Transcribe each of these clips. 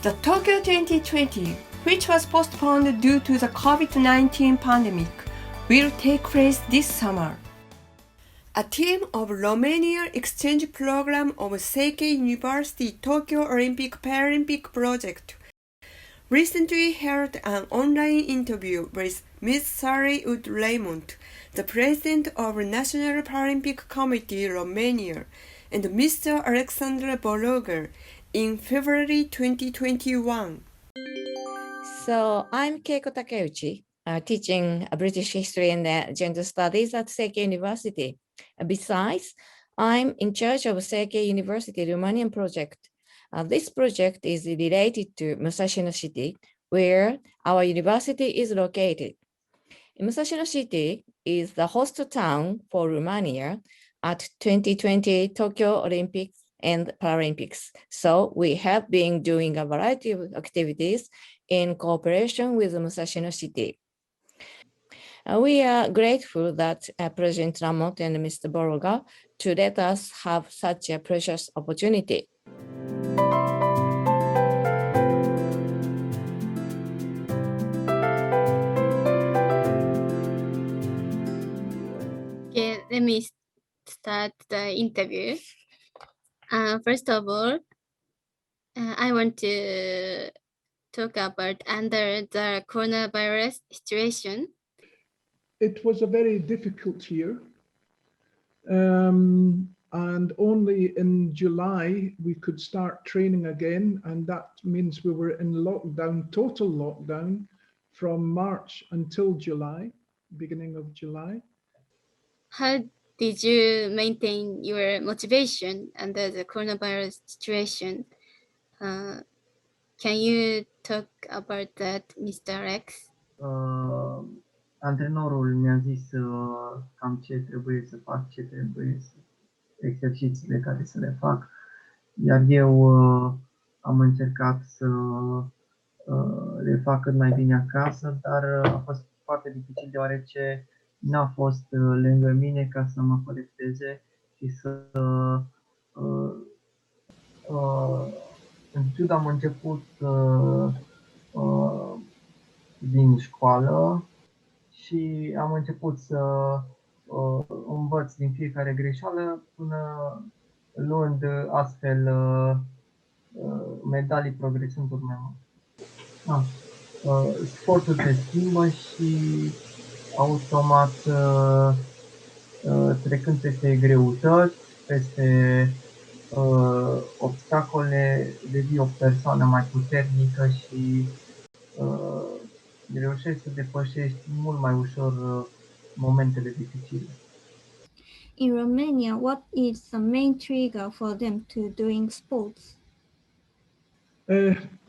The Tokyo 2020, which was postponed due to the COVID-19 pandemic, will take place this summer. A team of Romania exchange program of Seike University Tokyo Paralympic Project recently held an online interview with Ms. Sari Ud-Raymond, the president of National Paralympic Committee Romania, and Mr. Alexander Bologer in February 2021. So I'm Keiko Takeuchi, teaching British history and gender studies at Seike University. Besides, I'm in charge of Seike University Romanian project. This project is related to Musashino City, where our university is located. Musashino City is the host town for Romania at 2020 Tokyo Olympics and Paralympics. So we have been doing a variety of activities in cooperation with Musashino City. We are grateful that President Lamont and Mr. Boroga to let us have such a precious opportunity. Okay, let me start the interview. First of all, I want to talk about under the coronavirus situation. It was a very difficult year. And only in July we could start training again, and that means we were in lockdown, total lockdown, from March until July, beginning of July. How did you maintain your motivation under the coronavirus situation? Can you talk about that, Mr. Alex? Antrenorul mi-a zis cam ce trebuie să fac, exercițiile care să le fac, iar eu am încercat să le fac cât mai bine acasă, dar a fost foarte dificil deoarece n-a fost lângă mine ca să mă corecteze și să în ciuda am început din școală și am început să învăț din fiecare greșeală până luând astfel medalii progresând urmă. Sportul se schimbă și automat trecând peste greutăți, peste obstacole, devii o persoană mai puternică și reușești să depășești mult mai ușor momentele dificile. In Romania, what is the main trigger for them to doing sports?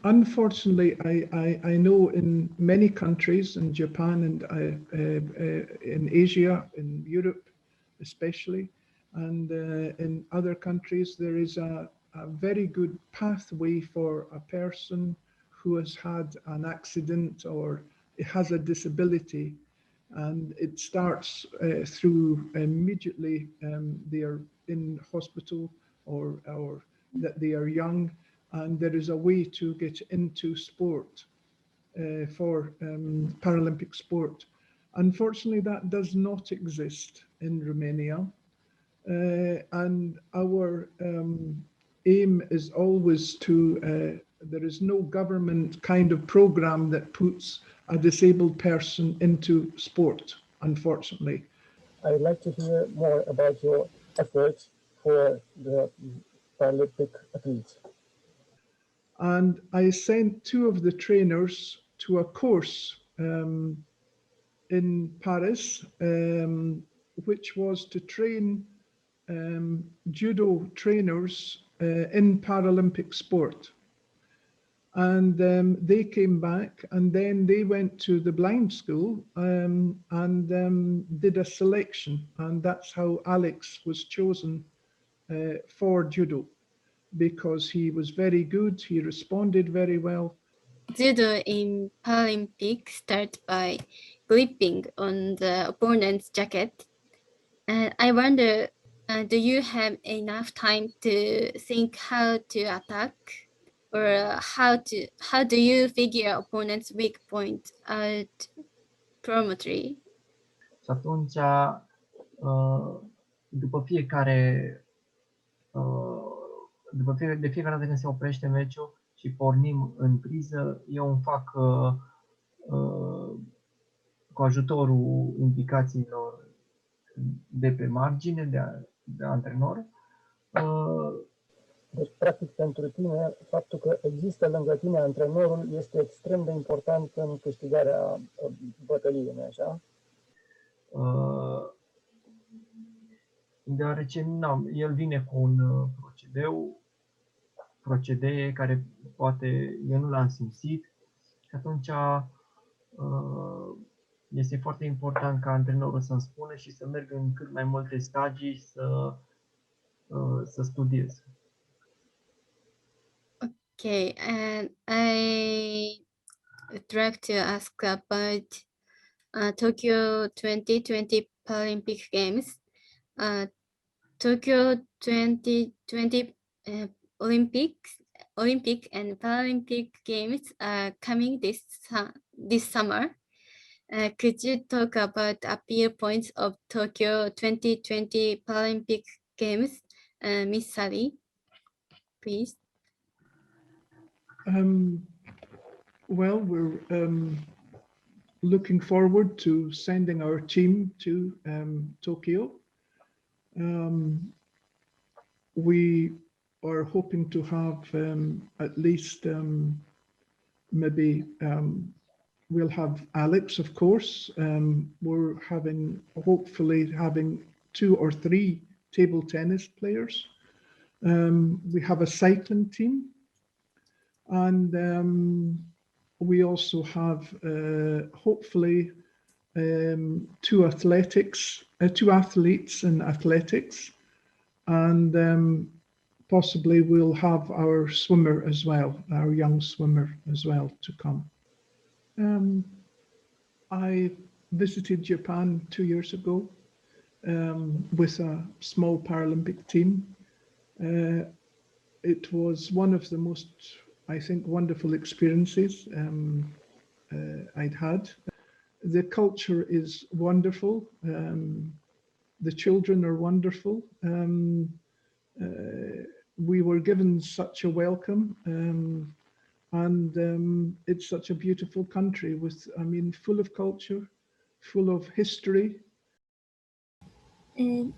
Unfortunately, I know in many countries, in Japan and in Asia, in Europe especially, and in other countries, there is a very good pathway for a person who has had an accident or has a disability, and it starts through immediately they are in hospital or that they are young, and there is a way to get into sport for Paralympic sport. Unfortunately, that does not exist in Romania, and our aim is always to there is no government kind of program that puts a disabled person into sport, unfortunately. I'd like to hear more about your efforts for the Paralympic athletes. And I sent two of the trainers to a course in Paris, which was to train judo trainers in Paralympic sport. And they came back, and then they went to the blind school and did a selection, and that's how Alex was chosen for judo, because he was very good, he responded very well. Judo in Paralympic start by gripping on the opponent's jacket. And I wonder, do you have enough time to think how to attack? or how do you figure opponent's weak point out promptly? Și atunci, după fiecare, de fiecare dată când se oprește meciul și pornim în priză, eu îmi fac cu ajutorul indicațiilor de pe margine, de antrenor. Deci, practic, pentru tine, faptul că există lângă tine antrenorul este extrem de important în câștigarea bătăliei, nu așa? Deoarece el vine cu un procedee care poate eu nu l-am simțit și atunci este foarte important ca antrenorul să-mi spună și să merg în cât mai multe stagii să studiez. Okay, and I would like to ask about Tokyo 2020 Paralympic Games. Tokyo 2020 Olympic and Paralympic Games are coming this summer. Could you talk about appeal points of Tokyo 2020 Paralympic Games, Miss Sally, please? Well, we're looking forward to sending our team to Tokyo. We are hoping to have at least maybe we'll have Alex, of course. We're hopefully having 2 or 3 table tennis players. We have a cycling team. And we also have hopefully 2 athletes in athletics, and possibly we'll have our swimmer as well, our young swimmer as well to come. I visited Japan 2 years ago with a small Paralympic team. It was one of the most, I think, wonderful experiences I'd had. The culture is wonderful. The children are wonderful. We were given such a welcome, and it's such a beautiful country with, I mean, full of culture, full of history.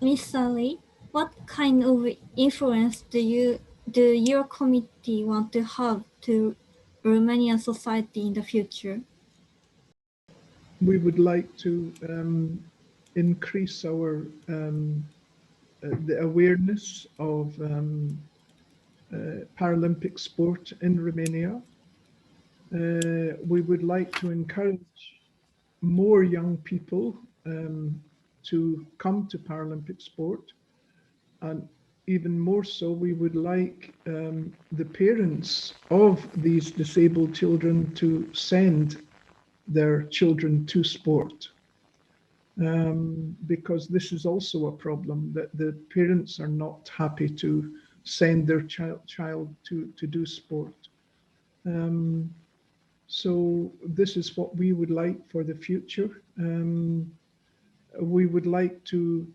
Miss Sally, what kind of influence do your committee want to have to Romanian society in the future? We would like to increase our the awareness of Paralympic sport in Romania. We would like to encourage more young people to come to Paralympic sport, and even more so, we would like the parents of these disabled children to send their children to sport, because this is also a problem, that the parents are not happy to send their child to do sport. So this is what we would like for the future. We would like to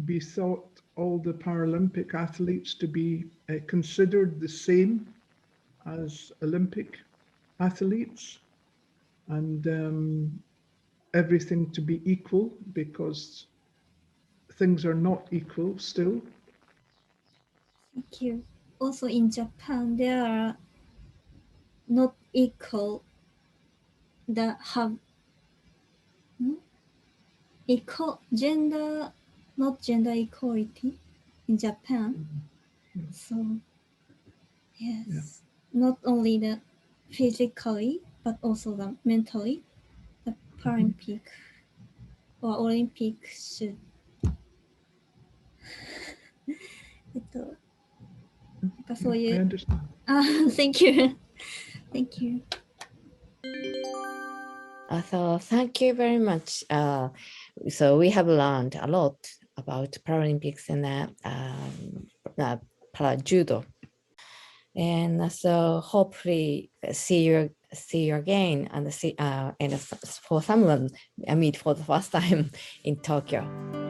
be thought, all the Paralympic athletes, to be considered the same as Olympic athletes, and everything to be equal, because things are not equal still. Thank you. Also in Japan, there are not equal that have equal gender, not gender equality in Japan. So yes, not only the physically, but also the mentally, the Paralympic or Olympic should I understand. Thank you. Thank you. So thank you very much. So we have learned a lot about Paralympics and Para Judo. And so hopefully see you again and for someone I meet for the first time in Tokyo.